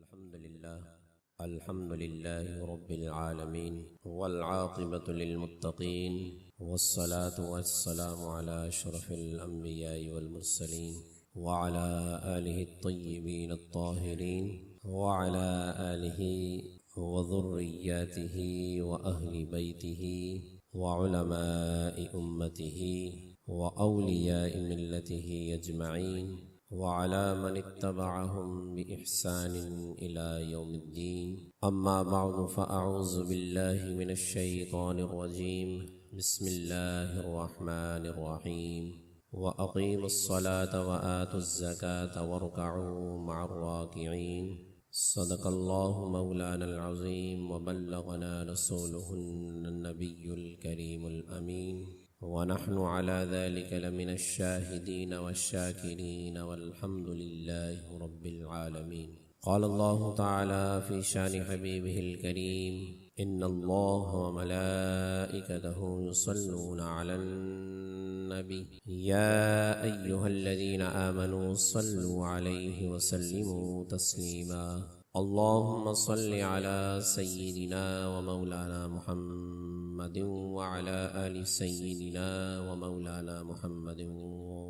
الحمد لله رب العالمين والعاقبة للمتقين والصلاة والسلام على أشرف الأنبياء والمرسلين وعلى آله الطيبين الطاهرين وعلى آله وذرياته وأهل بيته وعلماء أمته وأولياء ملته أجمعين وعلى من اتبعهم بإحسان إلى يوم الدين. أما بعد فأعوذ بالله من الشيطان الرجيم. بسم الله الرحمن الرحيم. وأقيموا الصلاة وآتوا الزكاة واركعوا مع الراكعين. صدق الله مولانا العظيم وبلغنا رسوله النبي الكريم الأمين ونحن على ذلك لمن الشاهدين والشاكرين والحمد لله رب العالمين. قال الله تعالى في شان حبيبه الكريم: إن الله وملائكته يصلون على النبي يا أيها الذين آمنوا صلوا عليه وسلموا تسليما. اللهم صل على سيدنا ومولانا محمد وعلى آل سيدنا ومولانا محمد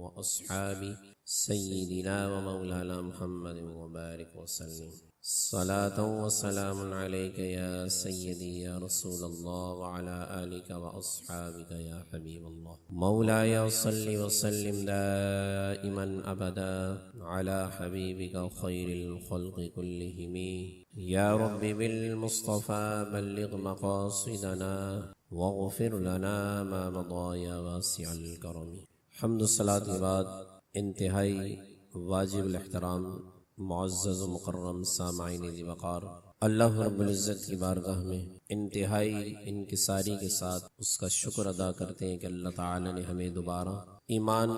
وأصحاب سيدنا ومولانا محمد وبارك وسلم. صلاة وسلام عليك يا سيدي يا رسول الله وعلى آلك وأصحابك يا حبيب الله. مولاي صل وسلم دائما أبدا على حبيبك خير الخلق كلهم. يا رب بالمصطفى بلغ مقاصدنا واغفر لنا ما مضى يا واسع الكرم. حمد الصلاة کے بعد انتہائی واجب الاحترام معزز و مکرم سامعین ذی وقار، اللہ رب العزت کی بارگاہ میں انتہائی انکساری کے ساتھ اس کا شکر ادا کرتے ہیں کہ اللہ تعالی نے ہمیں دوبارہ ایمان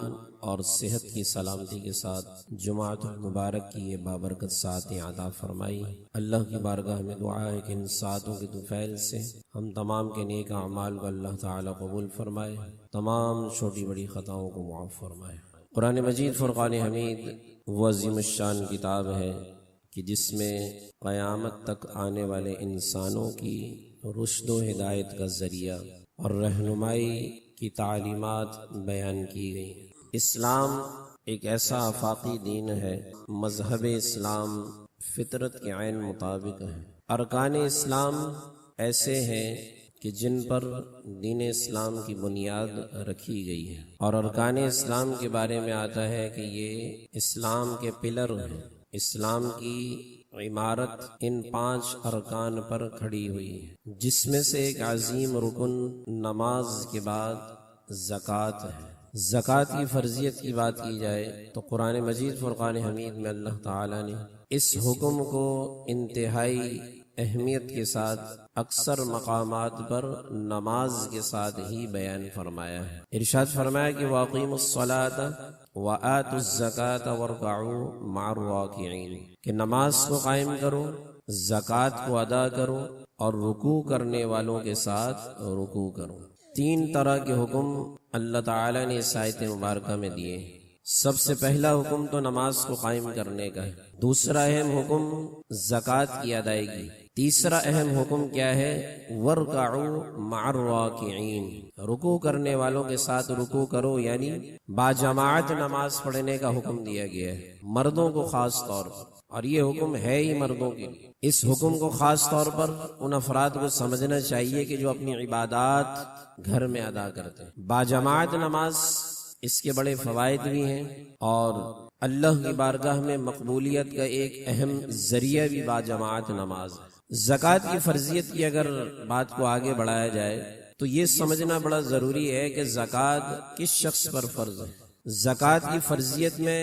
اور صحت کی سلامتی کے ساتھ جمعۃ المبارک کی یہ بابرکت ساعتیں عطا فرمائی. اللہ کی بارگاہ میں دعا ہے کہ ان ساعتوں کے طفیل سے ہم تمام کے نیک اعمال کو اللہ تعالی قبول فرمائے، تمام چھوٹی بڑی خطاؤں کو معاف فرمائے. قرآن مجید فرقان حمید وہ عظیم الشان کتاب ہے کہ جس میں قیامت تک آنے والے انسانوں کی رشد و ہدایت کا ذریعہ اور رہنمائی کی تعلیمات بیان کی گئی. اسلام ایک ایسا آفاقی دین ہے، مذہب اسلام فطرت کے عین مطابق ہے. ارکان اسلام ایسے ہیں کہ جن پر دین اسلام کی بنیاد رکھی گئی ہے، اور ارکان اسلام کے بارے میں آتا ہے کہ یہ اسلام کے پلر ہیں. اسلام کی عمارت ان 5 ارکان پر کھڑی ہوئی ہے، جس میں سے ایک عظیم رکن نماز کے بعد زکوٰۃ ہے. زکوٰۃ کی فرضیت کی بات کی جائے تو قرآن مجید فرقان حمید میں اللہ تعالی نے اس حکم کو انتہائی اہمیت کے ساتھ اکثر مقامات پر نماز کے ساتھ ہی بیان فرمایا ہے. ارشاد فرمایا کہ وَأَقِيمُوا الصَّلَاةَ وَآتُوا الزَّكَاةَ وَارْكَعُوا مَعَ الرَّاكِعِينَ، کہ نماز کو قائم کرو، زکوٰۃ کو ادا کرو اور رکوع کرنے والوں کے ساتھ رکوع کرو. 3 طرح کے حکم اللہ تعالی نے اس آیت مبارکہ میں دیے. سب سے پہلا حکم تو نماز کو قائم کرنے کا ہے. دوسرا اہم حکم زکوٰۃ کی ادائیگی. تیسرا اہم حکم کیا ہے؟ وَارْكَعُوا مَعَ الرَّاكِعِينَ، رکوع کرنے والوں کے ساتھ رکوع کرو، یعنی باجماعت نماز پڑھنے کا حکم دیا گیا ہے مردوں کو خاص طور پر، اور یہ حکم ہے ہی مردوں کے لیے. اس حکم کو خاص طور پر ان افراد کو سمجھنا چاہیے کہ جو اپنی عبادات گھر میں ادا کرتے ہیں. باجماعت نماز اس کے بڑے فوائد بھی ہیں، اور اللہ کی بارگاہ میں مقبولیت کا ایک اہم ذریعہ بھی باجماعت نماز ہے. زکوٰۃ کی فرضیت کی اگر بات کو آگے بڑھایا جائے تو یہ سمجھنا بڑا ضروری ہے کہ زکوٰۃ کس شخص پر فرض ہے. زکوٰۃ کی فرضیت میں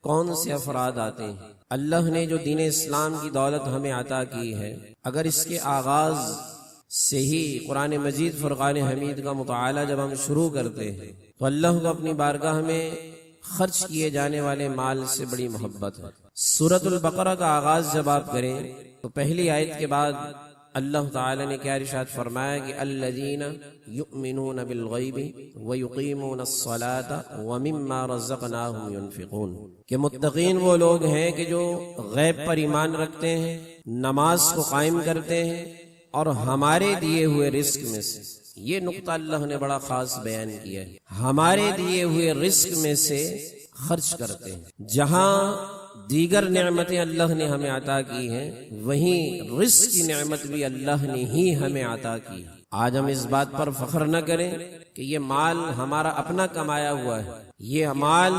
کون سے افراد آتے ہیں؟ اللہ نے جو دین اسلام کی دولت ہمیں عطا کی ہے، اگر اس کے آغاز سے ہی قرآن مجید فرقان حمید کا مطالعہ جب ہم شروع کرتے ہیں تو اللہ کو اپنی بارگاہ میں خرچ کیے جانے والے مال سے بڑی محبت ہے. سورۃ البقرہ کا آغاز جب آپ کریں تو پہلی آیت کے بعد اللہ تعالی نے کیا ارشاد فرمایا کہ الذین یؤمنون بالغیب ویقیمون الصلاة ومما رزقناہم ینفقون، کہ متقین وہ لوگ ہیں کہ جو غیب پر ایمان رکھتے ہیں، نماز کو قائم کرتے ہیں اور ہمارے دیے ہوئے رزق میں سے، یہ نقطہ اللہ نے بڑا خاص بیان کیا ہے، ہمارے دیے ہوئے رزق میں سے خرچ کرتے ہیں۔ جہاں دیگر نعمتیں اللہ نے ہمیں عطا کی ہیں، وہیں رزق کی نعمت بھی اللہ نے ہی ہمیں عطا کی۔ آج ہم اس بات پر فخر نہ کریں کہ یہ مال ہمارا اپنا کمایا ہوا ہے، یہ مال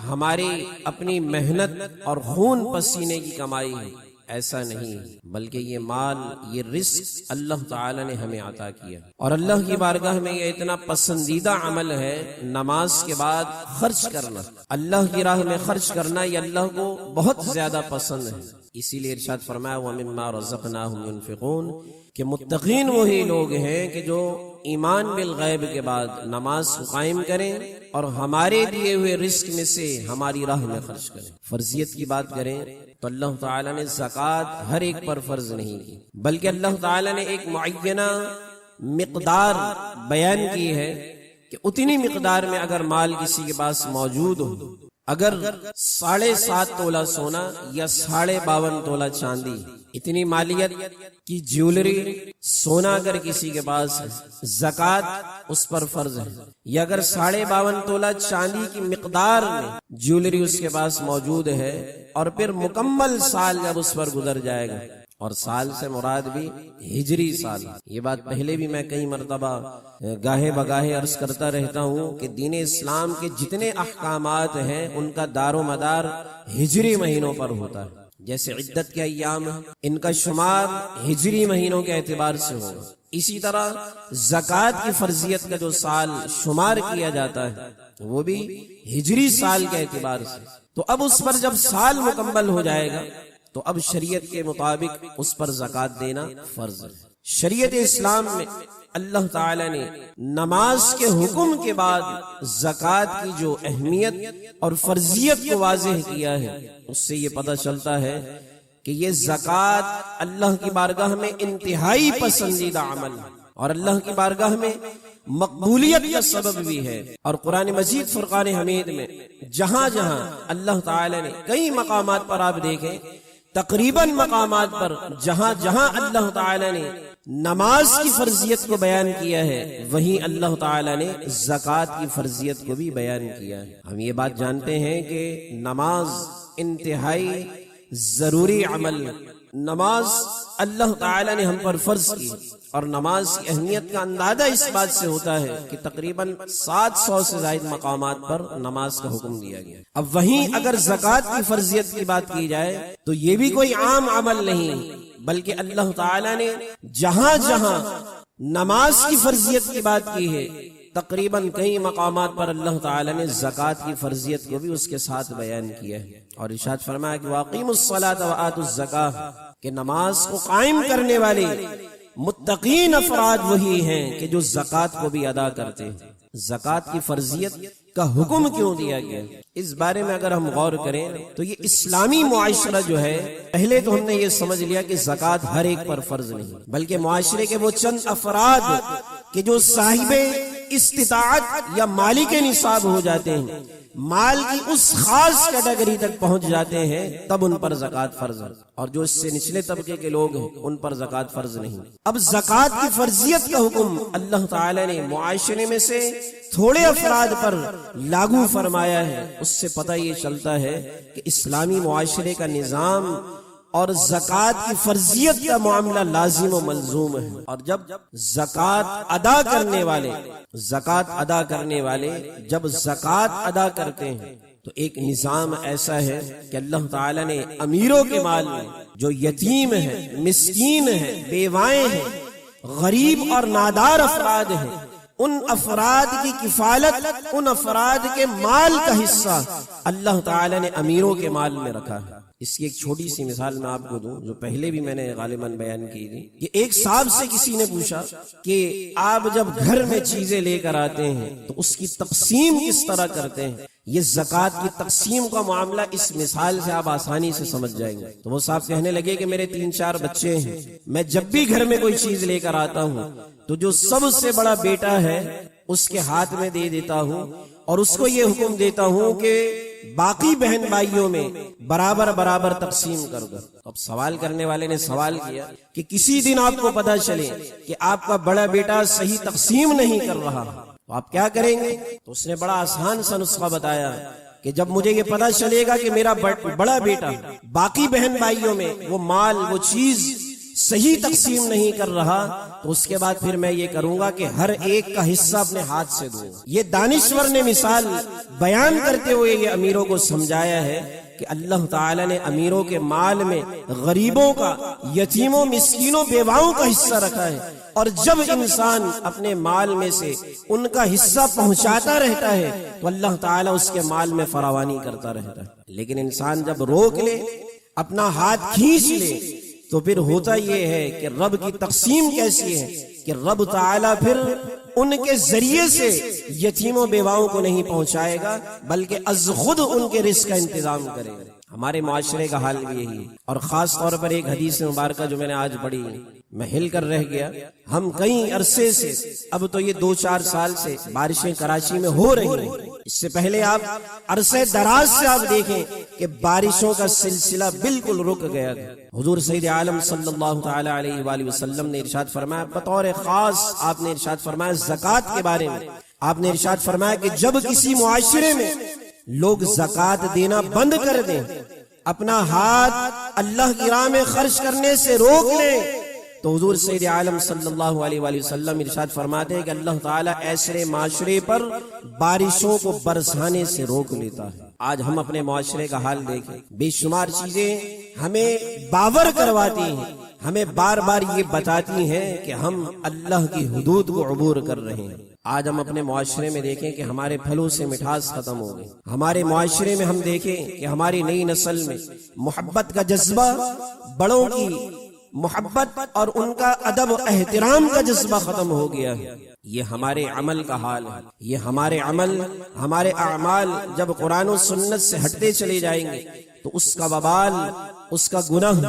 ہماری اپنی محنت اور خون پسینے کی کمائی ہے، ایسا نہیں، بلکہ یہ مال، یہ رزق اللہ تعالی نے ہمیں عطا کیا، اور اللہ کی بارگاہ میں یہ اتنا پسندیدہ عمل ہے نماز کے بعد خرچ کرنا، اللہ کی راہ میں خرچ کرنا، یہ اللہ کو بہت زیادہ پسند ہے۔ اسی لیے ارشاد فرمایا وَمِمَّا رَزَقْنَاهُمْ يُنْفِقُونَ، کہ متقین وہی لوگ ہیں کہ جو ایمان بالغیب کے بعد نماز کو قائم کریں اور ہمارے دیے ہوئے رزق میں سے ہماری راہ میں خرچ کریں۔ فرضیت کی بات کریں تو اللہ تعالیٰ نے زکوٰۃ ہر ایک پر فرض نہیں کی، بلکہ اللہ تعالیٰ نے ایک معینہ مقدار بیان کی ہے کہ اتنی مقدار میں اگر مال کسی کے پاس موجود ہو، اگر 7.5 تولہ سونا یا 52.5 تولہ چاندی، اتنی مالیت کی جیولری سونا اگر کسی کے پاس ہے، زکوٰۃ اس پر فرض ہے، یا اگر 52.5 تولہ چاندی کی مقدار میں جیولری اس کے پاس موجود ہے، اور پھر مکمل سال جب اس پر گزر جائے گا، اور سال سے مراد بھی ہجری سال، یہ بات پہلے بھی میں کئی مرتبہ گاہے بگاہے عرض کرتا رہتا ہوں کہ دین اسلام کے جتنے احکامات ہیں ان کا دار و مدار ہجری مہینوں پر ہوتا ہے۔ جیسے عدت کے ایام، ان کا شمار ہجری مہینوں کے اعتبار سے ہوگا، اسی طرح زکوٰۃ کی فرضیت کا جو سال شمار کیا جاتا ہے وہ بھی ہجری سال کے اعتبار سے۔ تو اب اس پر جب سال مکمل ہو جائے گا تو اب شریعت کے مطابق اس پر زکوٰۃ دینا فرض ہے۔ شریعت اسلام میں اللہ تعالی نے نماز کے حکم کے بعد زکوٰۃ کی جو اہمیت اور فرضیت کو واضح کیا ہے، اس سے یہ پتہ چلتا ہے کہ یہ زکوٰۃ اللہ کی بارگاہ میں انتہائی پسندیدہ عمل ہے، اور اللہ کی بارگاہ میں مقبولیت کا سبب بھی ہے۔ اور قرآن مجید فرقان حمید میں جہاں جہاں اللہ تعالی نے کئی مقامات پر آپ دیکھیں، تقریباً مقامات پر جہاں جہاں اللہ تعالی نے نماز کی فرضیت کو بیان کیا ہے، وہیں اللہ تعالی نے زکوٰۃ کی فرضیت کو بھی بیان کیا ہے۔ ہم یہ بات جانتے ہیں کہ نماز انتہائی ضروری عمل، نماز اللہ تعالی نے ہم پر فرض کی، اور نماز کی اہمیت کا اندازہ اس بات سے ہوتا ہے کہ تقریباً 700 سے زائد مقامات پر نماز کا حکم دیا گیا۔ اب وہیں اگر زکوٰۃ کی فرضیت کی بات کی جائے تو یہ بھی کوئی عام عمل نہیں، بلکہ اللہ تعالی نے جہاں جہاں نماز کی فرضیت کی بات کی ہے، تقریباً کئی مقامات پر اللہ تعالی نے زکوٰۃ کی فرضیت کو بھی اس کے ساتھ بیان کیا ہے، اور ارشاد فرمایا کہ وَأَقِیمُوا الصَّلَاةَ وَآتُوا الزَّکَاةَ، کہ نماز کو قائم کرنے والے متقین افراد وہی ہیں کہ جو زکوٰۃ کو بھی ادا کرتے ہیں۔ زکوٰۃ کی فرضیت کا حکم کیوں دیا گیا، اس بارے میں اگر ہم غور کریں تو یہ اسلامی معاشرہ جو ہے، پہلے تو ہم نے یہ سمجھ لیا کہ زکوٰۃ ہر ایک پر فرض نہیں، بلکہ معاشرے کے وہ چند افراد کہ جو صاحب استطاعت یا مالک نصاب ہو جاتے ہیں، مال کی اس خاص کیٹیگری تک پہنچ جاتے ہیں، تب ان پر زکوٰۃ فرض ہے، اور جو اس سے نچلے طبقے کے لوگ ہیں ان پر زکوٰۃ فرض نہیں۔ اب زکوٰۃ کی فرضیت کا حکم اللہ تعالی نے معاشرے میں سے تھوڑے افراد پر لاگو فرمایا ہے، اس سے پتہ یہ چلتا ہے کہ اسلامی معاشرے کا نظام اور زکوٰۃ کی فرضیت کا معاملہ لازم و ملزوم ہے۔ اور جب زکوٰۃ ادا کرنے والے جب زکوٰۃ ادا کرتے ہیں تو ایک نظام ایسا ہے کہ اللہ تعالی نے امیروں کے مال میں جو یتیم ہیں، مسکین ہیں، بیوائیں ہیں، غریب اور نادار افراد ہیں، ان افراد کی کفالت، ان افراد کے مال کا حصہ اللہ تعالی نے امیروں کے مال میں رکھا ہے۔ اس کی ایک چھوٹی سی مثال میں آپ کو دوں جو پہلے بھی میں نے غالباً بیان کی تھی کہ ایک صاحب سے کسی نے پوچھا کہ آپ جب گھر میں چیزیں لے کر آتے ہیں تو اس کی تقسیم کس طرح کرتے ہیں؟ یہ زکوٰۃ کی تقسیم کا معاملہ اس مثال سے آپ آسانی سے سمجھ جائیں گے۔ تو وہ صاحب کہنے لگے کہ میرے 3-4 بچے ہیں، میں جب بھی گھر میں کوئی چیز لے کر آتا ہوں تو جو سب سے بڑا بیٹا ہے اس کے ہاتھ میں دے دیتا ہوں اور اس کو یہ حکم دیتا ہوں کہ باقی بہن بھائیوں میں برابر برابر تقسیم کر دو۔ اب سوال کرنے والے نے سوال کیا کہ کسی دن آپ کو پتہ چلے کہ آپ کا بڑا بیٹا صحیح تقسیم نہیں کر رہا تو آپ کیا کریں گے؟ تو اس نے بڑا آسان سا نسخہ بتایا کہ جب مجھے یہ پتہ چلے گا کہ میرا بڑا بیٹا باقی بہن بھائیوں میں وہ مال وہ چیز صحیح تقسیم نہیں کر رہا تو اس کے بعد پھر میں یہ کروں گا کہ ہر ایک کا حصہ اپنے ہاتھ سے دوں۔ یہ دانشور نے مثال بیان کرتے ہوئے یہ امیروں کو سمجھایا ہے کہ اللہ تعالی نے امیروں کے مال میں غریبوں کا، یتیموں، مسکینوں، بیواؤں کا حصہ رکھا ہے، اور جب انسان اپنے مال میں سے ان کا حصہ پہنچاتا رہتا ہے تو اللہ تعالیٰ اس کے مال میں فراوانی کرتا رہتا ہے۔ لیکن انسان جب روک لے، اپنا ہاتھ کھینچ لے، تو پھر ہوتا یہ ہے کہ رب کی تقسیم کیسی ہے کہ رب تعالیٰ پھر ان کے ذریعے سے یتیموں بیواؤں کو نہیں پہنچائے گا بلکہ از خود ان کے رزق کا انتظام کرے گا۔ ہمارے معاشرے کا حال بھی یہی ہے، اور خاص طور پر ایک حدیث مبارکہ جو میں نے آج پڑھی میں ہل کر رہ گیا۔ ہم کئی عرصے سے، اب تو یہ 2-4 سال سے بارشیں کراچی میں ہو رہی ہیں، اس سے پہلے آپ عرصے دراز سے آپ دیکھیں کہ بارشوں کا سلسلہ بالکل رک گیا تھا۔ حضور سید عالم صلی اللہ تعالی علیہ وآلہ وسلم نے ارشاد فرمایا، بطور خاص آپ نے ارشاد فرمایا زکوٰۃ کے بارے میں، آپ نے ارشاد فرمایا کہ جب کسی معاشرے میں لوگ زکوٰۃ دینا بند کر دیں، اپنا ہاتھ اللہ کی راہ میں خرچ کرنے سے روک لیں، تو حضور سید عالم صلی اللہ علیہ وآلہ وسلم ارشاد فرماتے ہیں کہ اللہ تعالیٰ ایسے معاشرے پر بارشوں کو برسانے سے روک لیتا ہے۔ آج ہم اپنے معاشرے کا حال دیکھیں، بے شمار چیزیں ہمیں باور کرواتی ہیں، ہمیں بار بار یہ بتاتی ہیں کہ ہم اللہ کی حدود کو عبور کر رہے ہیں۔ آج ہم اپنے معاشرے میں دیکھیں کہ ہمارے پھلوں سے مٹھاس ختم ہو گئی، ہمارے معاشرے میں ہم دیکھیں کہ ہماری نئی نسل میں محبت کا جذبہ، بڑوں کی محبت اور ان کا ادب و احترام کا جذبہ ختم ہو گیا ہے۔ یہ ہمارے عمل کا حال ہے، یہ ہمارے عمل، ہمارے اعمال جب قرآن و سنت سے ہٹتے چلے جائیں گے تو اس کا وبال، اس کا گناہ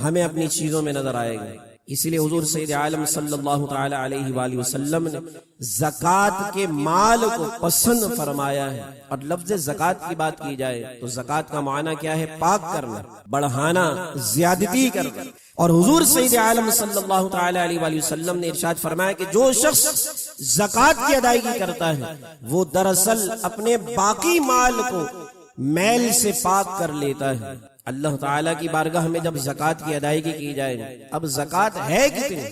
ہمیں اپنی چیزوں میں نظر آئے گا۔ اس لیے حضور سید عالم صلی اللہ تعالی علیہ وآلہ وسلم نے زکوٰۃ کے مال کو پسند فرمایا ہے۔ اور لفظ زکوٰۃ کی بات کی جائے تو زکوٰۃ کا معنی کیا ہے؟ پاک کرنا، بڑھانا، زیادتی کرنا۔ اور حضور سید عالم صلی اللہ تعالی علیہ وآلہ وسلم نے ارشاد فرمایا کہ جو شخص زکوٰۃ کی ادائیگی کرتا ہے وہ دراصل اپنے باقی مال کو میل سے پاک کر لیتا ہے۔ اللہ تعالیٰ کی بارگاہ میں جب زکوٰۃ کی ادائیگی کی جائے، اب زکوٰۃ ہے کتنی؟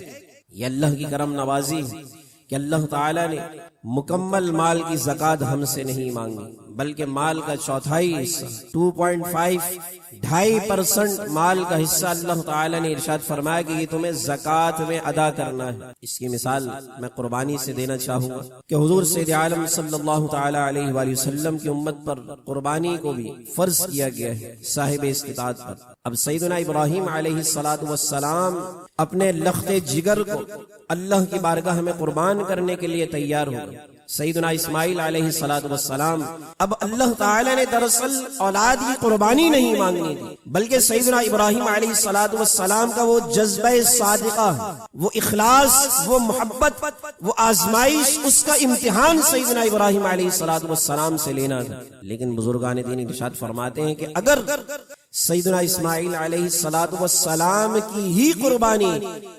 یہ اللہ کی کرم نوازی کہ اللہ تعالیٰ نے مکمل مال کی زکوٰۃ ہم سے نہیں مانگی، بلکہ مال کا چوتھائی حصہ 2.5% مال کا حصہ اللہ تعالیٰ نے ارشاد فرمایا کہ یہ تمہیں زکوٰۃ میں ادا کرنا ہے۔ اس کی مثال میں قربانی سے دینا چاہوں گا کہ حضور سید عالم صلی اللہ تعالی علیہ وآلہ وسلم کی امت پر قربانی کو بھی فرض کیا گیا ہے صاحب استطاعت پر۔ اب سیدنا ابراہیم علیہ السلام اپنے لخت جگر کو اللہ کی بارگاہ میں قربان کرنے کے لیے تیار ہو گئے۔ سیدنا اسماعیل علیہ السلام، اب اللہ تعالی نے دراصل اولاد کی قربانی نہیں مانگنی تھی، بلکہ سیدنا ابراہیم علیہ السلام کا وہ جذبہ صادقہ، وہ اخلاص، وہ محبت، وہ آزمائش، اس کا امتحان سیدنا ابراہیم علیہ السلام سے لینا تھا۔ لیکن بزرگان دین ارشاد فرماتے ہیں کہ اگر سیدنا اسماعیل علیہ السلام کی ہی قربانی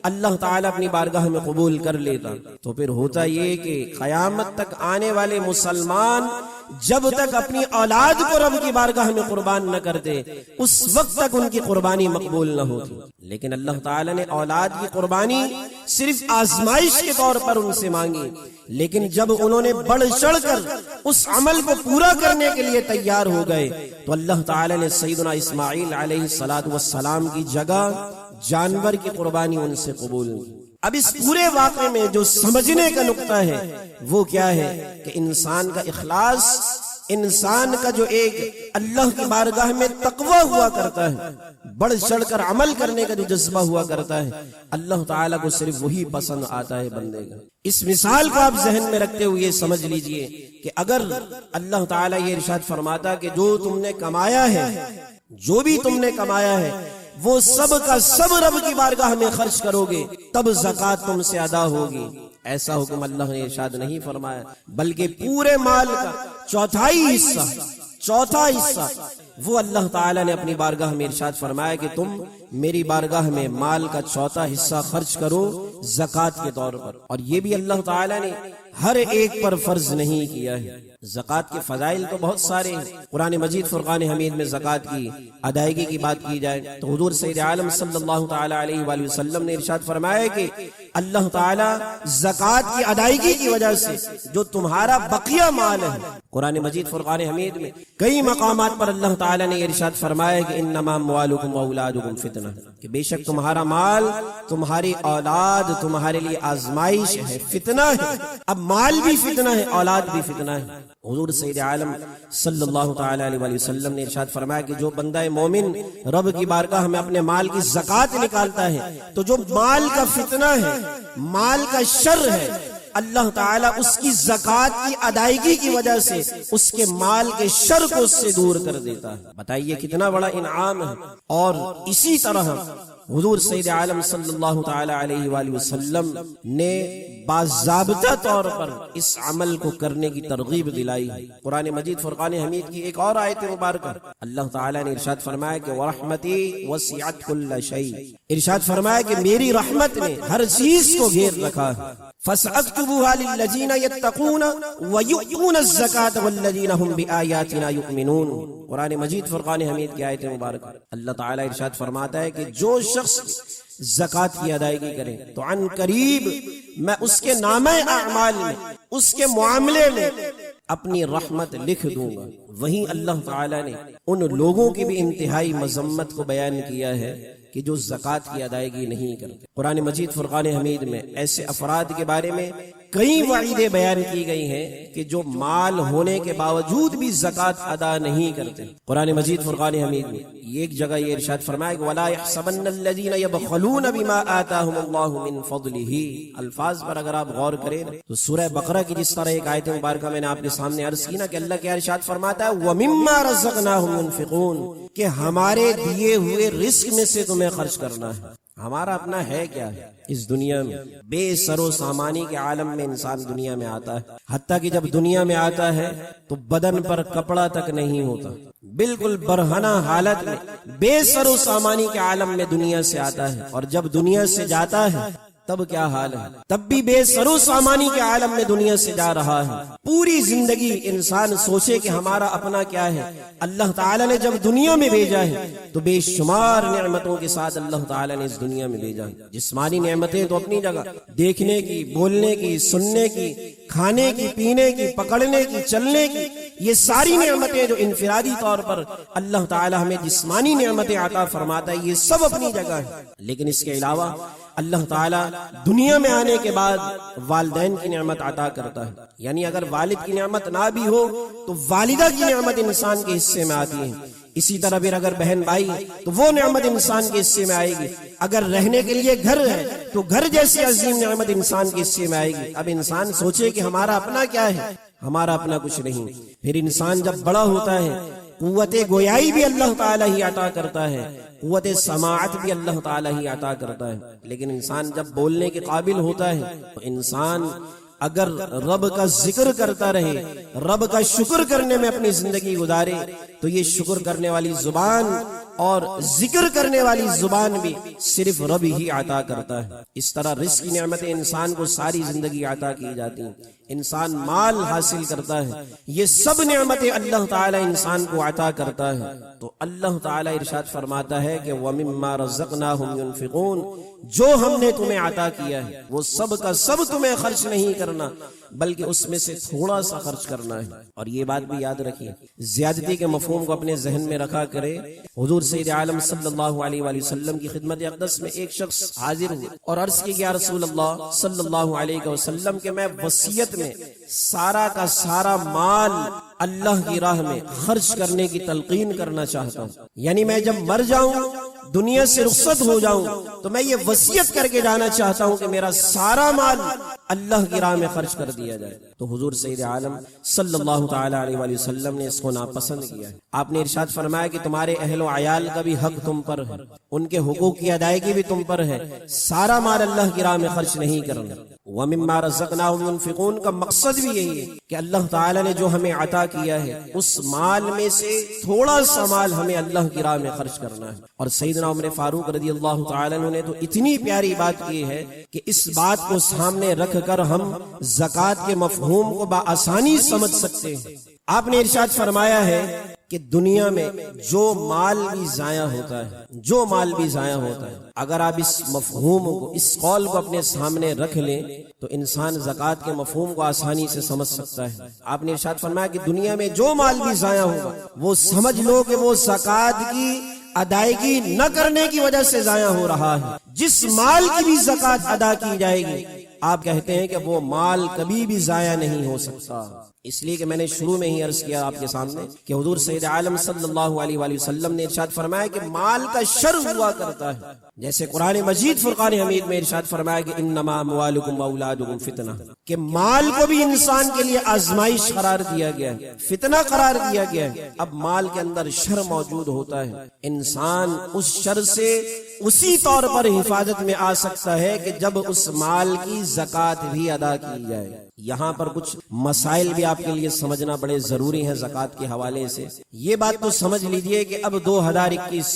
اللہ تعالیٰ اپنی بارگاہ میں قبول کر لیتا تو پھر ہوتا یہ کہ قیامت تک آنے والے مسلمان جب تک اپنی اولاد کو رب کی بارگاہ میں قربان نہ کرتے اس وقت تک ان کی قربانی مقبول نہ ہوتی۔ لیکن اللہ تعالیٰ نے اولاد کی قربانی صرف آزمائش کے طور پر ان سے مانگی، لیکن جب انہوں نے بڑھ چڑھ کر اس عمل کو پورا کرنے کے لیے تیار ہو گئے تو اللہ تعالیٰ نے سیدنا اسماعیل علیہ السلام کی جگہ جانور کی قربانی ان سے قبول کی۔ اب اس پورے واقعے میں جو سمجھنے کا نقطہ ہے وہ کیا ہے کہ انسان کا اخلاص انسان کا جو ایک اللہ کی بارگاہ میں تقوی ہوا کرتا ہے، بڑھ چڑھ کر عمل کرنے کا جو جذبہ ہوا کرتا ہے، اللہ تعالیٰ کو صرف وہی پسند آتا ہے بندے کا۔ اس مثال کو آپ ذہن میں رکھتے ہوئے سمجھ لیجئے کہ اگر اللہ تعالیٰ یہ ارشاد فرماتا کہ جو تم نے کمایا ہے، جو بھی تم نے کمایا ہے وہ سب کا سب رب کی بارگاہ میں خرچ کرو گے تب زکوٰۃ تم سے ادا ہوگی، ایسا حکم اللہ نے ارشاد نہیں فرمایا، بلکہ پورے مال کا چوتھا حصہ وہ اللہ تعالیٰ نے اپنی بارگاہ میں ارشاد فرمایا کہ تم میری بارگاہ میں مال کا چوتھا حصہ خرچ کرو زکوٰۃ کے طور پر۔ اور یہ بھی اللہ تعالیٰ نے ہر ایک پر فرض نہیں کیا ہے۔ زکوٰۃ کے فضائل تو بہت سارے ہیں، قرآن مجید فرقان حمید میں زکوٰۃ کی ادائیگی کی بات کی جائے تو حضور سید عالم صلی اللہ تعالی علیہ وآلہ وسلم نے ارشاد فرمایا کہ اللہ تعالیٰ زکوٰۃ کی ادائیگی کی وجہ سے جو تمہارا بقیہ مال ہے، قرآن مجید فرقان حمید میں کئی مقامات پر اللہ تعالیٰ نے ارشاد فرمایا کہ انما اموالکم واولادکم فتنہ، کہ بے شک تمہارا مال، تمہاری اولاد تمہارے لیے آزمائش ہے، فتنہ ہے۔ اب مال بھی فتنہ ہے، اولاد بھی فتنہ ہے۔ حضور سید عالم صلی اللہ تعالی علیہ وآلہ وسلم نے ارشاد فرمایا کہ جو بندہ مومن رب کی بارگاہ میں اپنے مال کی زکوٰۃ نکالتا ہے تو جو مال کا فتنہ ہے، مال کا شر ہے، اللہ تعالیٰ اس کی زکوٰۃ کی ادائیگی کی وجہ سے اس کے مال کے شر کو اس سے دور کر دیتا ہے۔ بتائیے کتنا بڑا انعام ہے۔ اور اسی طرح حضور سید عالم صلی اللہ تعالی علیہ وآلہ وسلم نے باضابطہ طور پر اس عمل کو کرنے کی ترغیب دلائی ہے۔ قرآن مجید فرقان حمید کی ایک اور آیت مبارکہ اللہ تعالیٰ نے ارشاد فرمایا کہ وَرَحْمَتِي وَسِعَتْ كُلَّ شَيْءٍ، ارشاد فرمایا کہ میری رحمت نے ہر چیز کو گھیر رکھا ہے۔ فَسَأَكْتُبُهَا لِلَّذِينَ يَتَّقُونَ وَيُؤْتُونَ الزَّكَاةَ وَالَّذِينَ هُمْ بِآيَاتِنَا يُؤْمِنُونَ۔ قرآن مجید فرقان حمید کی آیت مبارکہ اللہ تعالیٰ ارشاد فرماتا ہے کہ جو شخص زکوٰۃ کی ادائیگی کرے تو عن قریب میں اس کے نامہ اعمال میں، اس کے معاملے میں اپنی رحمت لکھ دوں گا۔ وہیں اللہ تعالیٰ نے ان لوگوں کی بھی انتہائی مذمت کو بیان کیا ہے کہ جو زکوٰۃ کی ادائیگی نہیں کرتے۔ قرآن مجید فرقان حمید میں ایسے افراد کے بارے میں کئی وعیدیں بیان کی گئی ہیں کہ جو مال ہونے کے باوجود بھی زکوٰۃ ادا نہیں کرتے۔ قرآن مجید فرقان حمید میں ایک جگہ یہ ارشاد فرمایا کہ وَلَا يَحْسَبَنَّ الَّذِينَ يَبْخَلُونَ بِمَا آتَاهُمُ اللَّهُ مِنْ فَضْلِهِ، الفاظ پر اگر آپ غور کریں تو سورہ بقرہ کی جس طرح ایک آیت مبارکہ میں نے آپ کے سامنے عرض کی نا کہ اللہ کیا ارشاد فرماتا ہے وَمِمَّا رَزَقْنَاهُمْ يُنْفِقُونَ، کہ ہمارے دیے ہوئے رزق میں سے تمہیں خرچ کرنا ہے۔ ہمارا اپنا ہے کیا ہے اس دنیا میں؟ بے سر و سامانی کے عالم میں انسان دنیا میں آتا ہے، حتیٰ کہ جب دنیا میں آتا ہے تو بدن پر کپڑا تک نہیں ہوتا، بالکل برہنہ حالت میں بے سر و سامانی کے عالم میں دنیا سے آتا ہے، اور جب دنیا سے جاتا ہے تب کیا حال ہے؟ تب بھی بے سر و سامانی کے عالم میں دنیا سے جا رہا ہے۔ پوری زندگی انسان سوچے کہ ہمارا اپنا کیا ہے۔ اللہ تعالیٰ نے جب دنیا میں بھیجا ہے تو بے شمار نعمتوں کے ساتھ اللہ تعالیٰ نے اس دنیا میں بھیجا ہے۔ جسمانی نعمتیں تو اپنی جگہ، دیکھنے کی، بولنے کی، سننے کی، کھانے کی، پینے کی، پکڑنے کی، چلنے کی، یہ ساری نعمتیں جو انفرادی طور پر اللہ تعالیٰ ہمیں جسمانی نعمتیں عطا فرماتا ہے، یہ سب اپنی جگہ ہے۔ لیکن اس کے علاوہ اللہ تعالیٰ دنیا میں آنے کے بعد والدین کی نعمت عطا کرتا ہے، یعنی اگر والد کی نعمت نہ بھی ہو تو والدہ کی نعمت انسان کے حصے میں آتی ہے۔ اسی طرح پھر اگر بہن بھائی تو وہ نعمت انسان کے حصے میں آئے گی۔ اگر رہنے کے لیے گھر ہے تو گھر جیسی عظیم نعمت انسان کے حصے میں آئے گی۔ اب انسان سوچے کہ ہمارا اپنا کیا ہے؟ ہمارا اپنا کچھ نہیں۔ پھر انسان جب بڑا ہوتا ہے قوت گویائی بھی اللہ تعالیٰ ہی عطا کرتا ہے، قوت سماعت بھی اللہ تعالیٰ ہی عطا کرتا ہے۔ لیکن انسان جب بولنے کے قابل ہوتا ہے تو انسان اگر رب کا ذکر کرتا رہے، رب کا شکر کرنے میں اپنی زندگی گزارے تو یہ شکر کرنے والی زبان اور ذکر کرنے والی زبان بھی صرف رب ہی عطا کرتا ہے۔ اس طرح رزق کی نعمتیں انسان کو ساری زندگی عطا کی جاتی ہیں۔ انسان مال حاصل کرتا ہے، یہ سب نعمتیں اللہ تعالیٰ انسان کو عطا کرتا ہے۔ تو اللہ تعالیٰ ارشاد فرماتا ہے کہ وَمِمَّا رَزَقْنَاهُمْ يُنْفِقُونَ، جو ہم نے تمہیں عطا کیا ہے وہ سب کا سب تمہیں خرچ نہیں کرنا، بلکہ اس میں سے تھوڑا سا خرچ کرنا ہے۔ اور یہ بات بھی یاد رکھیے، زیادتی کے مفہوم کو اپنے ذہن میں رکھا کرے۔ حضور سید عالم صلی اللہ علیہ وآلہ وسلم کی خدمت اقدس میں ایک شخص حاضر ہوئے اور عرض کی کہ یا رسول اللہ صلی اللہ علیہ وسلم کہ میں وصیت میں سارا کا سارا مال اللہ کی راہ میں خرچ کرنے کی تلقین کرنا چاہتا ہوں، یعنی میں جب مر جاؤں، دنیا سے رخصت ہو جاؤں، تو میں یہ وصیت کر کے جانا چاہتا ہوں کہ میرا سارا مال اللہ کی راہ میں خرچ کر دیا جائے۔ تو حضور سید عالم صلی اللہ تعالی علیہ وآلہ وسلم نے اس کو ناپسند کیا ہے۔ آپ نے ارشاد فرمایا کہ تمہارے اہل و عیال کا بھی حق تم پر ہے، ان کے حقوق کی ادائیگی بھی تم پر ہے، سارا مال اللہ کی راہ میں خرچ نہیں کرنا۔ وَمِمَّا رَزَقْنَاهُمْ يُنْفِقُونَ کا مقصد بھی یہی ہے کہ اللہ تعالی نے جو ہمیں عطا کیا ہے اس مال میں سے تھوڑا سا مال ہمیں اللہ کی راہ میں خرچ کرنا ہے۔ اور سیدنا عمر فاروق رضی اللہ تعالی عنہ نے تو اتنی پیاری بات کی ہے کہ اس بات کو سامنے رکھ کر ہم زکوٰۃ کے مفہوم کو بآسانی سمجھ سکتے ہیں۔ آپ نے ارشاد فرمایا ہے کہ دنیا میں جو مال بھی ضائع ہوتا ہے، جو مال بھی ضائع ہوتا ہے، اگر آپ اس مفہوم کو، اس قول کو اپنے سامنے رکھ لیں تو انسان زکوٰۃ کے مفہوم کو آسانی سے سمجھ سکتا ہے۔ آپ نے ارشاد فرمایا کہ دنیا میں جو مال بھی ضائع ہوگا وہ سمجھ لو کہ وہ زکوٰۃ کی ادائیگی نہ کرنے کی وجہ سے ضائع ہو رہا ہے۔ جس مال کی بھی زکوٰۃ ادا کی جائے گی آپ کہتے ہیں کہ وہ مال کبھی بھی ضائع نہیں ہو سکتا۔ اس لیے کہ میں نے شروع میں ہی عرض کیا آپ کے سامنے کہ حضور سید عالم صلی اللہ علیہ وآلہ وسلم نے ارشاد فرمایا کہ مال کا شر ہوا کرتا ہے، جیسے قرآن مجید فرقان حمید میں ارشاد فرمایا کہ انما اموالکم واولادکم فتنہ، کہ مال کو بھی انسان کے لیے آزمائش قرار دیا گیا ہے، فتنہ قرار دیا گیا ہے۔ اب مال کے اندر شر موجود ہوتا ہے، انسان اس شر سے اسی طور پر حفاظت میں آ سکتا ہے کہ جب اس مال کی زکوٰۃ بھی ادا کی جائے۔ یہاں پر کچھ مسائل بھی آپ کے لیے سمجھنا بڑے ضروری ہیں زکوٰۃ کے حوالے سے۔ یہ بات تو سمجھ لیجئے کہ اب 2021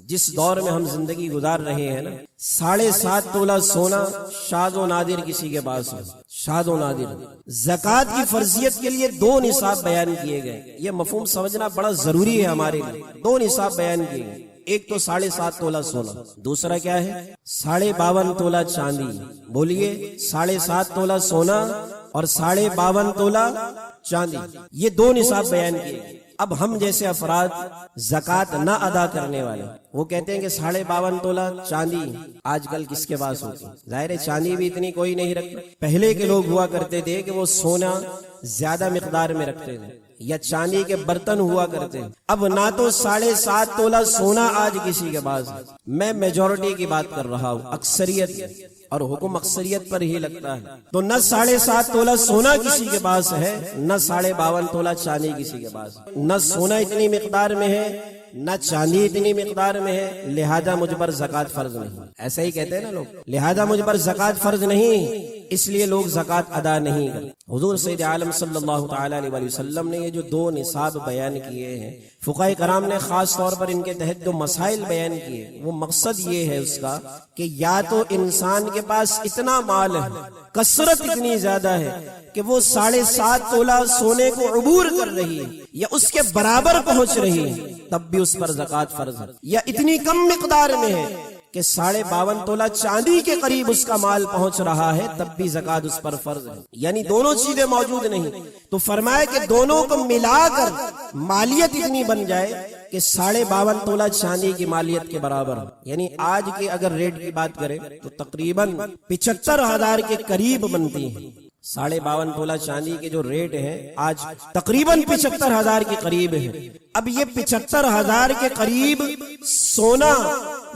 جس دور میں ہم زندگی گزار رہے ہیں نا، 7.5 تولہ سونا شاذ و نادر کسی کے پاس ہے، شاذ و نادر۔ زکوٰۃ کی فرضیت کے لیے 2 نصاب بیان کیے گئے، یہ مفہوم سمجھنا بڑا ضروری ہے ہمارے لیے۔ 2 نصاب بیان کیے گئے، ایک تو 7.5 تولہ سونا، دوسرا کیا ہے 52.5 تولہ چاندی۔ بولیے 7.5 تولہ سونا اور 52.5 تولہ چاندی، یہ 2 نصاب بیان کیے۔ اب ہم جیسے افراد زکوٰۃ نہ ادا کرنے والے وہ کہتے ہیں کہ 52.5 تولہ چاندی آج کل کس کے پاس ہوتی؟ ظاہر ہے چاندی بھی اتنی کوئی نہیں رکھتا۔ پہلے کے لوگ ہوا کرتے تھے کہ وہ سونا زیادہ مقدار میں رکھتے تھے یا چاندی کے برتن ہوا کرتے۔ اب نہ تو 7.5 تولہ سونا آج کسی کے پاس ہے، میں میجورٹی کی بات کر رہا ہوں، اکثریت، اور حکم اکثریت پر ہی لگتا ہے۔ تو نہ 7.5 تولہ سونا کسی کے پاس ہے، نہ 52.5 تولہ چاندی کسی کے پاس، نہ سونا اتنی مقدار میں ہے نہ چاندی اتنی مقدار میں ہے، لہذا مجھ پر زکوٰۃ فرض نہیں۔ ایسا ہی کہتے ہیں نا لوگ، لہذا مجھ پر زکوٰۃ فرض نہیں، اس لیے لوگ زکوٰۃ ادا نہیں کرتے۔ حضور سید عالم صلی اللہ تعالی علیہ وآلہ وسلم نے یہ جو 2 نصاب بیان کیے ہیں، فقہاء کرام نے خاص طور پر ان کے تحت جو مسائل بیان کیے، وہ مقصد یہ ہے اس کا کہ یا تو انسان کے پاس اتنا مال ہے، کثرت اتنی زیادہ ہے کہ وہ 7.5 تولہ سونے کو عبور کر رہی ہے یا اس کے برابر پہنچ رہی ہے، تب بھی اس پر زکوٰۃ فرض ہے، یا اتنی کم مقدار میں ہے کہ 52.5 تولہ چاندی کے قریب اس کا مال پہنچ رہا ہے، تب بھی زکوٰۃ اس پر فرض ہے، یعنی دونوں چیزیں موجود نہیں۔ تو فرمایا کہ دونوں کو ملا کر مالیت اتنی بن جائے کہ 52.5 تولہ چاندی کی مالیت کے برابر، یعنی آج کے اگر ریٹ کی بات کریں تو تقریباً 75,000 کے قریب بنتی ہے۔ 52.5 تولہ چاندی کے جو ریٹ ہیں آج تقریباً 75,000 کے قریب ہے۔ اب یہ 75,000 کے قریب سونا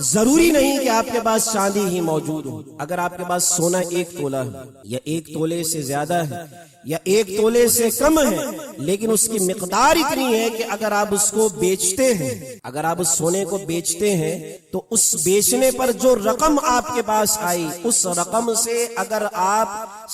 ضروری نہیں کہ آپ کے پاس چاندی ہی موجود ہو۔ اگر آپ کے پاس سونا 1 تولہ ہے یا 1 تولے سے زیادہ ہے یا 1 تولے سے کم ہے، لیکن اس کی مقدار اتنی ہے کہ اگر آپ اس کو بیچتے ہیں، اگر آپ اس سونے کو بیچتے ہیں تو اس بیچنے پر جو رقم آپ کے پاس آئی، اس رقم سے اگر آپ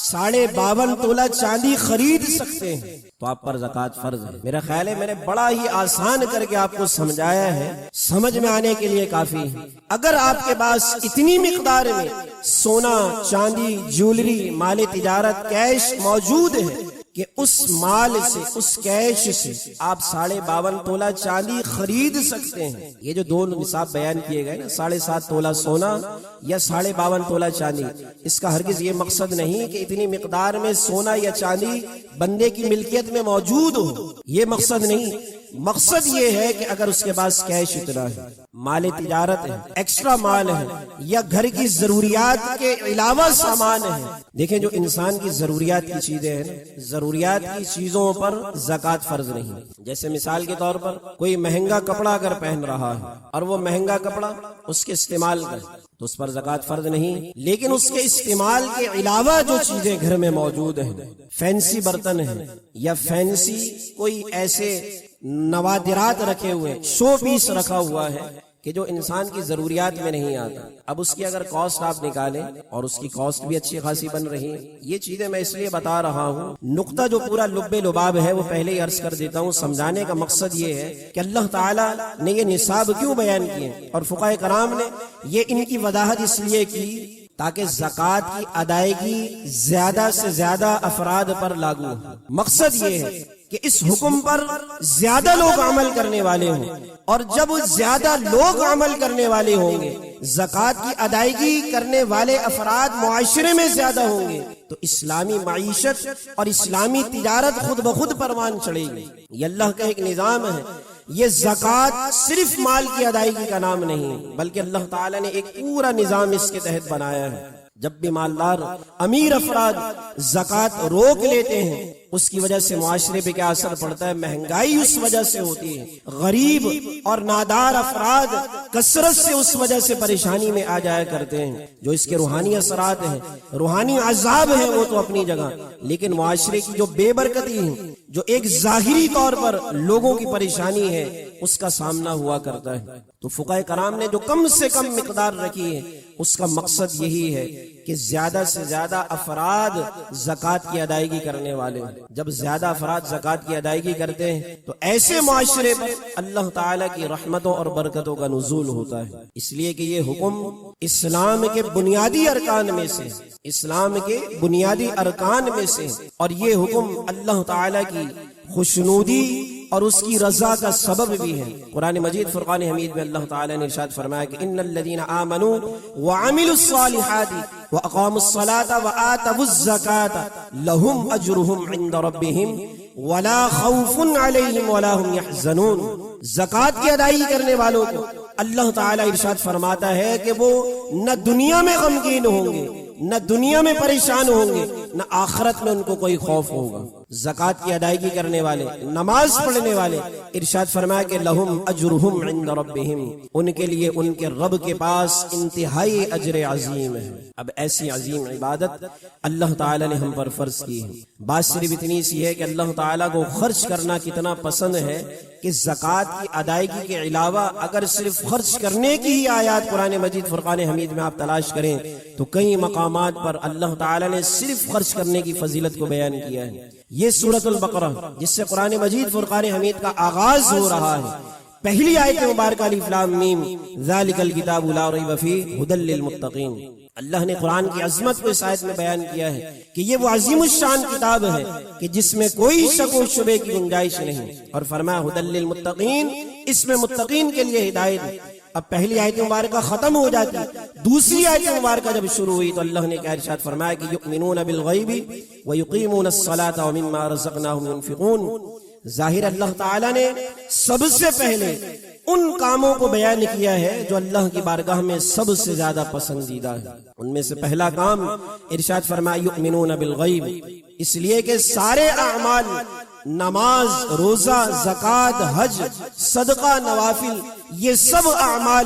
52.5 تولہ چاندی خرید سکتے ہیں تو آپ پر زکوٰۃ فرض ہے۔ میرا خیال ہے میں نے بڑا ہی آسان کر کے آپ کو سمجھایا ہے، سمجھ میں آنے کے لیے کافی ہے۔ اگر آپ کے پاس اتنی مقدار میں سونا، چاندی، جیولری، مال تجارت، کیش موجود ہے کہ اس مال سے، اس کیش سے آپ 52.5 تولہ چاندی خرید سکتے ہیں۔ یہ جو دو نصاب بیان کیے گئے نا، 7.5 تولہ سونا یا 52.5 تولہ چاندی، اس کا ہرگز یہ مقصد نہیں کہ اتنی مقدار میں سونا یا چاندی بندے کی ملکیت میں موجود ہو، یہ مقصد نہیں۔ مقصد یہ ہے کہ اگر اس کے پاس کیش اتنا ہے، مال تجارت ہے، ایکسٹرا مال ہے، یا گھر کی ضروریات کے علاوہ سامان ہے۔ دیکھیں جو انسان کی ضروریات کی چیزیں ہیں، ضروریات کی چیزوں پر زکوٰۃ فرض نہیں۔ جیسے مثال کے طور پر کوئی مہنگا کپڑا اگر پہن رہا ہے اور وہ مہنگا کپڑا اس کے استعمال کرے تو اس پر زکوٰۃ فرض نہیں، لیکن اس کے استعمال کے علاوہ جو چیزیں گھر میں موجود ہیں، فینسی برتن ہیں یا فینسی کوئی ایسے نوادرات رکھے ہوئے، شو پیس رکھا ہوا ہے کہ جو انسان کی ضروریات میں نہیں آتا، اب اس کی اگر کاسٹ آپ نکالیں اور اس کی کاسٹ بھی اچھی خاصی بن رہی ہے۔ یہ چیزیں میں اس لیے بتا رہا ہوں، نقطہ جو پورا لب لباب ہے وہ پہلے ہی عرض کر دیتا ہوں۔ سمجھانے کا مقصد یہ ہے کہ اللہ تعالیٰ نے یہ نصاب کیوں بیان کیے، اور فقہائے کرام نے یہ ان کی وضاحت اس لیے کی تاکہ زکوٰۃ کی ادائیگی زیادہ سے زیادہ افراد پر لاگو ہو۔ مقصد یہ ہے کہ اس حکم پر زیادہ لوگ عمل کرنے والے ہوں، اور جب زیادہ لوگ عمل کرنے والے ہوں گے، زکوٰۃ کی ادائیگی کرنے والے افراد معاشرے میں زیادہ ہوں گے، تو اسلامی معیشت اور اسلامی تجارت خود بخود پروان چڑھے گی۔ یہ اللہ کا ایک نظام ہے۔ یہ زکوٰۃ صرف مال کی ادائیگی کا نام نہیں، بلکہ اللہ تعالیٰ نے ایک پورا نظام اس کے تحت بنایا ہے۔ جب بھی مالدار امیر افراد زکوٰۃ روک لیتے ہیں، اس کی وجہ سے معاشرے پہ کیا اثر پڑتا ہے؟ مہنگائی اس وجہ سے ہوتی ہے، غریب اور نادار افراد کثرت سے اس وجہ سے پریشانی میں آ جایا کرتے ہیں۔ جو اس کے روحانی اثرات ہیں، روحانی عذاب ہیں، وہ تو اپنی جگہ، لیکن معاشرے کی جو بے برکتی ہے، جو ایک ظاہری طور پر لوگوں کی پریشانی ہے، اس کا سامنا ہوا کرتا ہے۔ تو فقہائے کرام نے جو کم سے کم مقدار رکھی ہے، اس کا مقصد یہی ہے کہ زیادہ سے زیادہ افراد زکوٰۃ کی ادائیگی کرنے والے ہیں۔ جب زیادہ افراد زکوٰۃ کی ادائیگی کرتے ہیں تو ایسے معاشرے پر اللہ تعالیٰ کی رحمتوں اور برکتوں کا نزول ہوتا ہے۔ اس لیے کہ یہ حکم اسلام کے بنیادی ارکان میں سے، اسلام کے بنیادی ارکان میں سے، اور یہ حکم اللہ تعالیٰ کی خوشنودی اور اس کی رضا کا سبب بھی ہے۔ قرآن مجید فرقان حمید میں اللہ تعالیٰ نے ارشاد فرمایا کہ ان الذین آمنوا وعملوا الصالحات واقاموا الصلاة وآتوا الزکاة لهم اجرهم عند ربهم ولا خوف علیہم ولا هم يحزنون۔ زکوٰۃ کی ادائیگی کرنے والوں کو اللہ تعالیٰ ارشاد فرماتا ہے کہ وہ نہ دنیا میں غمگین ہوں گے، نہ دنیا میں پریشان ہوں گے، نہ آخرت میں ان کو کوئی خوف ہوگا۔ زکوٰۃ کی ادائیگی کرنے والے، نماز پڑھنے والے، ارشاد فرمایا کہ لہم اجرہم عند ربہم، ان کے لیے ان کے رب کے پاس انتہائی اجر عظیم ہے۔ اب ایسی عظیم عبادت اللہ تعالیٰ نے ہم پر فرض کی ہے۔ بات صرف اتنی سی ہے کہ اللہ تعالیٰ کو خرچ کرنا کتنا پسند ہے کہ زکوٰۃ کی ادائیگی کے علاوہ اگر صرف خرچ کرنے کی ہی آیات قرآن مجید فرقان حمید میں آپ تلاش کریں تو کئی مقامات پر اللہ تعالیٰ نے صرف خرچ کرنے کی فضیلت کو بیان کیا ہے۔ یہ سورۃ البقرہ جس سے قرآن مجید فرقان حمید کا آغاز ہو رہا ہے، پہلی آیت مبارکہ الف لام میم ذالک الکتاب لا ریب فیہ ھدی للمتقین۔ اللہ نے قرآن کی عظمت کو اس آیت میں بیان کیا ہے کہ یہ وہ عظیم الشان کتاب ہے کہ جس میں کوئی شک و شبے کی گنجائش نہیں، اور فرمایا ھدی للمتقین، اس میں متقین کے لیے ہدایت ہے۔ اب پہلی آیت مبارکہ ختم ہو جاتی، دوسری آیت مبارکہ جب شروع ہوئی تو اللہ نے کیا ارشاد فرمایا کہ یؤمنون بالغیب ویقیمون الصلاۃ ومما رزقناہم ينفقون۔ ظاہر اللہ تعالیٰ نے سب سے پہلے ان کاموں کو بیان کیا ہے جو اللہ کی بارگاہ میں سب سے زیادہ پسندیدہ ہے۔ ان میں سے پہلا کام ارشاد فرمایا یؤمنون بالغیب، اس لیے کہ سارے اعمال، نماز، روزہ، زکوٰۃ، حج، صدقہ، نوافل، یہ سب اعمال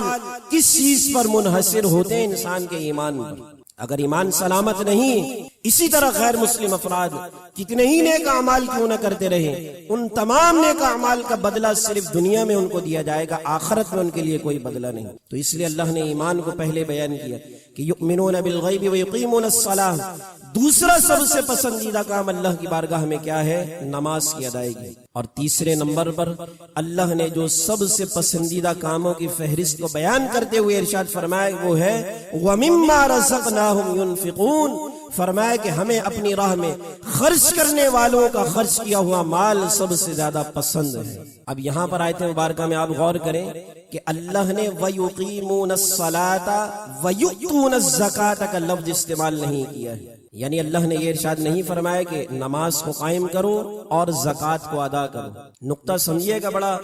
کس چیز پر منحصر ہوتے ہیں؟ انسان کے ایمان پر۔ اگر ایمان سلامت نہیں، اسی طرح غیر مسلم افراد کتنے ہی نیک اعمال کیوں نہ کرتے رہے، ان تمام نیک اعمال کا بدلہ صرف دنیا میں ان کو دیا جائے گا، آخرت میں ان کے لیے کوئی بدلہ نہیں۔ تو اس لیے اللہ نے ایمان کو پہلے بیان کیا کہ یؤمنون بالغیب ویقیمون الصلاۃ۔ دوسرا سب سے پسندیدہ کام اللہ کی بارگاہ میں کیا ہے؟ نماز کی ادائیگی۔ اور تیسرے نمبر پر اللہ نے جو سب سے پسندیدہ کاموں کی فہرست کو بیان کرتے ہوئے ارشاد فرمایا وہ ہے وَمِمَّا رَزَقْنَاهُمْ يُنْفِقُونَ۔ فرمایا کہ ہمیں اپنی راہ میں خرچ کرنے والوں کا خرچ کیا ہوا مال سب سے زیادہ پسند ہے۔ اب یہاں پر آیت مبارکہ میں آپ غور کریں کہ اللہ نے وَيُقِيمُونَ الصَّلَاةَ وَيُؤْتُونَ الزَّكَاةَ کا لفظ استعمال نہیں کیا ہے، یعنی اللہ نے یہ ارشاد نہیں فرمایا کہ نماز کو قائم کرو اور زکوٰۃ کو ادا کرو۔ نقطہ سمجھیے گا، بڑا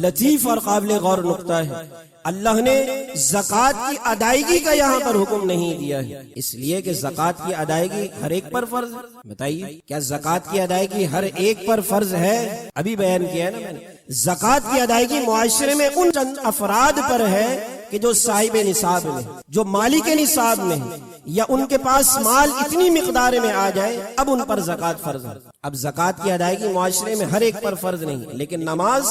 لطیف اور قابل غور نقطہ ہے۔ اللہ نے زکوٰۃ کی ادائیگی کا یہاں پر حکم نہیں دیا ہے، اس لیے کہ زکوٰۃ کی ادائیگی ہر ایک پر فرض ہے۔ بتائیے کیا زکوٰۃ کی ادائیگی ہر ایک پر فرض ہے؟ ابھی بیان کیا ہے نا میں نے، زکوٰۃ کی ادائیگی معاشرے میں ان چند افراد پر ہے کہ جو صاحب نصاب میں، جو مالک نصاب میں ہیں، یا ان کے پاس مال اتنی مقدار میں آ جائے اب ان پر زکوٰۃ فرض ہے۔ اب زکوٰۃ کی ادائیگی معاشرے میں ہر ایک پر فرض نہیں، لیکن نماز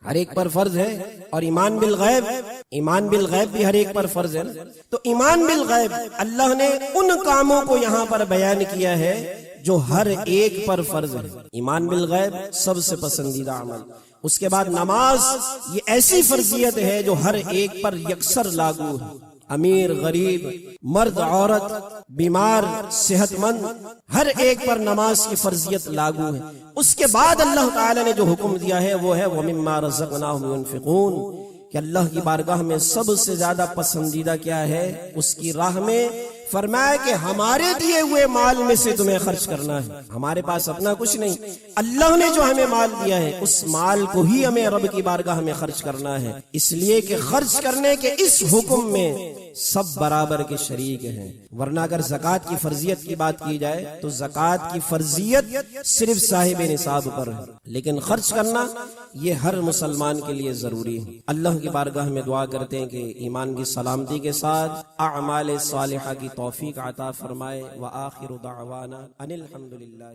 ہر ایک پر فرض ہے، اور ایمان بالغیب بھی ہر ایک پر فرض ہے نا۔ تو ایمان بالغیب اللہ نے ان کاموں کو یہاں پر بیان کیا ہے جو ہر ایک پر فرض ہے۔ ایمان بالغیب سب سے پسندیدہ عمل، اس کے بعد نماز، یہ ایسی فرضیت ہے جو ہر ایک پر یکسر لاگو ہے۔ امیر غریب، مرد عورت، بیمار صحت مند، ہر ایک پر نماز کی فرضیت لاگو ہے۔ اس کے بعد اللہ تعالی نے جو حکم دیا ہے وہ ہے وَمِمَّا رَزَقْنَاهُمْ يُنْفِقُونَ، کہ اللہ کی بارگاہ میں سب سے زیادہ پسندیدہ کیا ہے؟ اس کی راہ میں فرمایا کہ ہمارے دیے ہوئے مال میں سے تمہیں خرچ کرنا ہے۔ ہمارے پاس اپنا کچھ نہیں، اللہ نے جو ہمیں مال دیا ہے اس مال کو ہی ہمیں رب کی بارگاہ میں خرچ کرنا ہے، اس لیے کہ خرچ کرنے کے اس حکم میں سب برابر کے شریک ہیں۔ ورنہ اگر زکوٰۃ کی فرضیت کی بات کی جائے تو زکوٰۃ کی فرضیت صرف صاحب نصاب پر ہے، لیکن خرچ کرنا یہ ہر مسلمان کے لیے ضروری ہے۔ اللہ کی بارگاہ میں دعا کرتے ہیں کہ ایمان کی سلامتی کے ساتھ اعمال صالحہ کی توفیق عطا فرمائے۔ وآخر دعوانا ان الحمد للہ۔